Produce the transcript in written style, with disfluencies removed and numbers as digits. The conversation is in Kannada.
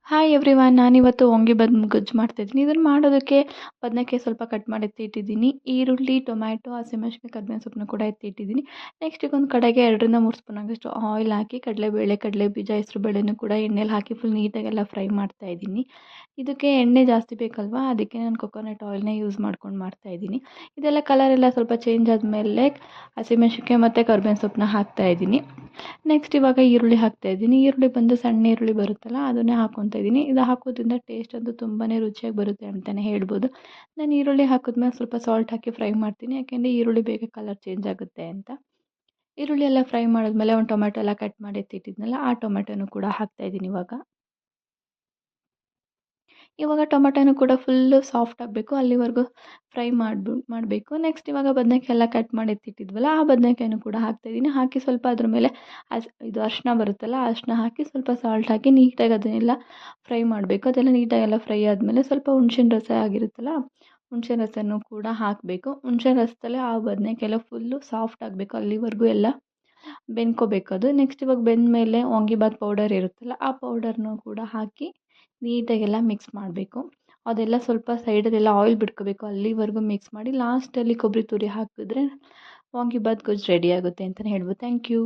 ಹಾಯ್ ಎವ್ರಿವನ್, ನಾನಿವತ್ತು ವಾಂಗಿಬಾತ್ ಗೊಜ್ಜು ಮಾಡ್ತಾಯಿದ್ದೀನಿ. ಇದನ್ನು ಮಾಡೋದಕ್ಕೆ ಬದನೆಕಾಯಿ ಸ್ವಲ್ಪ ಕಟ್ ಮಾಡಿ ಎತ್ತಿಟ್ಟಿದ್ದೀನಿ. ಈರುಳ್ಳಿ, ಟೊಮ್ಯಾಟೊ, ಹಸಿಮೆಣಸಿನಕಾಯಿ, ಕರಿಬೇವಿನ ಸೊಪ್ಪನ್ನ ಕೂಡ ಎತ್ತಿಟ್ಟಿದ್ದೀನಿ. ನೆಕ್ಸ್ಟ್ ಈಗ ಒಂದು ಕಡೆಗೆ 2-3 ಸ್ಪೂನ್ ಆಗೋಷ್ಟು ಆಯಿಲ್ ಹಾಕಿ ಕಡಲೆಬೇಳೆ, ಕಡಲೆಬೀಜ, ಹೆಸರುಬೇಳೆನೂ ಕೂಡ ಎಣ್ಣೆಲಿ ಹಾಕಿ ಫುಲ್ ನೀಟಾಗೆಲ್ಲ ಫ್ರೈ ಮಾಡ್ತಾಯಿದ್ದೀನಿ. ಇದಕ್ಕೆ ಎಣ್ಣೆ ಜಾಸ್ತಿ ಬೇಕಲ್ವಾ, ಅದಕ್ಕೆ ನಾನು ಕೊಕೊನಟ್ ಆಯಿಲ್ನೇ ಯೂಸ್ ಮಾಡ್ಕೊಂಡು ಮಾಡ್ತಾಯಿದ್ದೀನಿ. ಇದೆಲ್ಲ ಕಲರೆಲ್ಲ ಸ್ವಲ್ಪ ಚೇಂಜ್ ಆದಮೇಲೆ ಹಸಿಮೆಣಸಿನಕಾಯಿ ಮತ್ತು ಕರಿಬೇವಿನ ಸೊಪ್ಪನ್ನ ಹಾಕ್ತಾಯಿದ್ದೀನಿ. ನೆಕ್ಸ್ಟ್ ಇವಾಗ ಈರುಳ್ಳಿ ಹಾಕ್ತಾಯಿದ್ದೀನಿ. ಈರುಳ್ಳಿ ಬಂದು ಸಣ್ಣ ಈರುಳ್ಳಿ ಬರುತ್ತಲ್ಲ, ಅದನ್ನೇ ಹಾಕ್ಕೊತಾ ಇದ್ದೀನಿ. ಇದು ಹಾಕೋದ್ರಿಂದ ಟೇಸ್ಟ್ ಅಂತೂ ತುಂಬಾ ರುಚಿಯಾಗಿ ಬರುತ್ತೆ ಅಂತಲೇ ಹೇಳ್ಬೋದು. ನಾನು ಈರುಳ್ಳಿ ಹಾಕಿದ್ಮೇಲೆ ಸ್ವಲ್ಪ ಸಾಲ್ಟ್ ಹಾಕಿ ಫ್ರೈ ಮಾಡ್ತೀನಿ, ಯಾಕೆಂದರೆ ಈರುಳ್ಳಿ ಬೇಗ ಕಲರ್ ಚೇಂಜ್ ಆಗುತ್ತೆ ಅಂತ. ಈರುಳ್ಳಿ ಎಲ್ಲ ಫ್ರೈ ಮಾಡಿದ್ಮೇಲೆ ಒಂದು ಟೊಮೆಟೊ ಎಲ್ಲ ಕಟ್ ಮಾಡಿ ಎತ್ತಿಟ್ಟಿದ್ನಲ್ಲ, ಆ ಟೊಮೆಟೊನೂ ಕೂಡ ಹಾಕ್ತಾಯಿದ್ದೀನಿ ಇವಾಗ ಟೊಮೆಟೊನೂ ಕೂಡ ಫುಲ್ಲು ಸಾಫ್ಟ್ ಆಗಬೇಕು, ಅಲ್ಲಿವರೆಗೂ ಫ್ರೈ ಮಾಡಬೇಕು. ನೆಕ್ಸ್ಟ್ ಇವಾಗ ಬದನೆಕಾಯಿ ಎಲ್ಲ ಕಟ್ ಮಾಡಿ ಎತ್ತಿಟ್ಟಿದ್ವಲ್ಲ, ಆ ಬದನೆಕಾಯಿನೂ ಕೂಡ ಹಾಕ್ತಾಯಿದ್ದೀನಿ. ಹಾಕಿ ಸ್ವಲ್ಪ ಅದ್ರ ಮೇಲೆ ಇದು ಅರಿಶಿನ ಬರುತ್ತಲ್ಲ, ಅರಿಶಿನ ಹಾಕಿ ಸ್ವಲ್ಪ ಸಾಲ್ಟ್ ಹಾಕಿ ನೀಟಾಗಿ ಅದನ್ನೆಲ್ಲ ಫ್ರೈ ಮಾಡಬೇಕು. ಅದೆಲ್ಲ ನೀಟಾಗೆಲ್ಲ ಫ್ರೈ ಆದಮೇಲೆ ಸ್ವಲ್ಪ ಹುಣ್ಸಿನ ರಸ ಆಗಿರುತ್ತಲ್ಲ, ಹುಣ್ಸಿನ ರಸನೂ ಕೂಡ ಹಾಕಬೇಕು. ಹುಣ್ಸಿನ ರಸದಲ್ಲೇ ಆ ಬದನೆಕಾಯಿ ಎಲ್ಲ ಫುಲ್ಲು ಸಾಫ್ಟ್ ಆಗಬೇಕು, ಅಲ್ಲಿವರೆಗೂ ಎಲ್ಲ ಬೆಂದ್ಕೋಬೇಕದು. ನೆಕ್ಸ್ಟ್ ಇವಾಗ ಬೆಂದಮೇಲೆ ವಾಂಗಿಬಾತ್ ಪೌಡರ್ ಇರುತ್ತಲ್ಲ, ಆ ಪೌಡರ್ನೂ ಕೂಡ ಹಾಕಿ ನೀಟಾಗೆಲ್ಲ ಮಿಕ್ಸ್ ಮಾಡಬೇಕು. ಅದೆಲ್ಲ ಸ್ವಲ್ಪ ಸೈಡಲ್ಲೆಲ್ಲ ಆಯಿಲ್ ಬಿಟ್ಕೋಬೇಕು, ಅಲ್ಲಿವರೆಗೂ ಮಿಕ್ಸ್ ಮಾಡಿ ಲಾಸ್ಟಲ್ಲಿ ಕೊಬ್ಬರಿ ತುರಿ ಹಾಕಿದ್ರೆ ವಾಂಗಿಬಾತ್ ಗೊಜ್ಜು ರೆಡಿ ಆಗುತ್ತೆ ಅಂತಲೇ ಹೇಳ್ಬೋದು. Thank you.